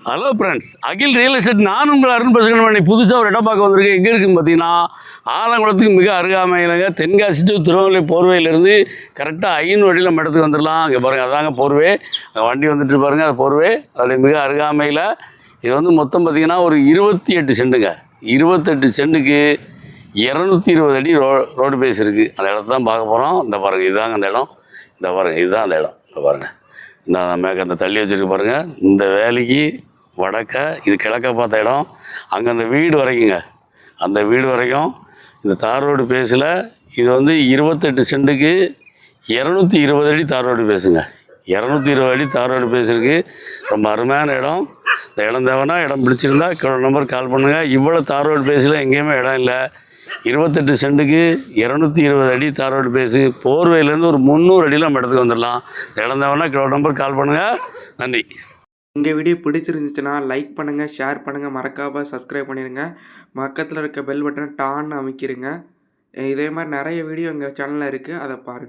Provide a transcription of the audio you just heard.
Hello friends, அகில் real estate நான் உங்கள் அருண் பேசுகிறேன். இன்னைக்கு புதுசாக ஒரு இடம் பார்க்க வந்திருக்கேன். எங்கே இருக்குன்னு பார்த்தீங்கன்னா, ஆலங்குளத்துக்கு மிக அருகாமையிலங்க. தென்காசி டு திருவண்ணாமலை போர்வையிலேருந்து கரெக்டாக 5 வழியில் நம்ம இடத்துக்கு வந்துடலாம். அங்கே பாருங்கள், அதாங்க போர்வே. வண்டி வந்துட்டு பாருங்கள், அது போர்வே. அதில் மிக அருகாமையில் இது வந்து மொத்தம் பார்த்திங்கன்னா ஒரு 28 சென்ட்டுங்க. 28 சென்ட்டுக்கு 220 அடி ரோடு பேஸ் இருக்குது. அந்த இடத்த தான் பார்க்க போகிறோம். இந்த பாருங்கள், இதுதாங்க அந்த இடம். இந்த பாருங்கள், இதுதான் அந்த இடம். இந்த பாருங்கள், இந்த மேற்க அந்த தள்ளி வச்சுருக்கு பாருங்கள். இந்த வேலைக்கு வடக்க இது கிழக்க பார்த்த இடம். அங்கே அந்த வீடு வரைக்குங்க, அந்த வீடு வரைக்கும் இந்த தார் ரோடு பேஸில் இது வந்து 28 சென்ட்டுக்கு 220 அடி தார் ரோடு பேசுங்க. 220 அடி தார் ரோடு பேசுறதுக்கு ரொம்ப அருமையான இடம். இந்த இடம் தேவைன்னா, இடம் பிடிச்சிருந்தா நம்பர் கால் பண்ணுங்கள். இவ்வளோ தார் ரோடு பேஸில் எங்கேயுமே இடம் இல்லை. 28 சென்ட்டுக்கு 220 அடி தார் ரோடு பேஸு. போர்வையிலேருந்து ஒரு 300 அடியில் நம்ம இடத்துக்கு வந்துடலாம். இந்த இடம் தேவைன்னா நம்பர் கால் பண்ணுங்கள். நன்றி. எங்கள் வீடியோ பிடிச்சிருந்துச்சுன்னா லைக் பண்ணுங்கள், ஷேர் பண்ணுங்கள், மறக்காமல் சப்ஸ்கிரைப் பண்ணிடுங்க. பக்கத்தில் இருக்க பெல் பட்டனை டான்னு அமைக்கிடுங்க. இதே மாதிரி நிறைய வீடியோ எங்கள் சேனலில் இருக்குது, அதை பாருங்கள்.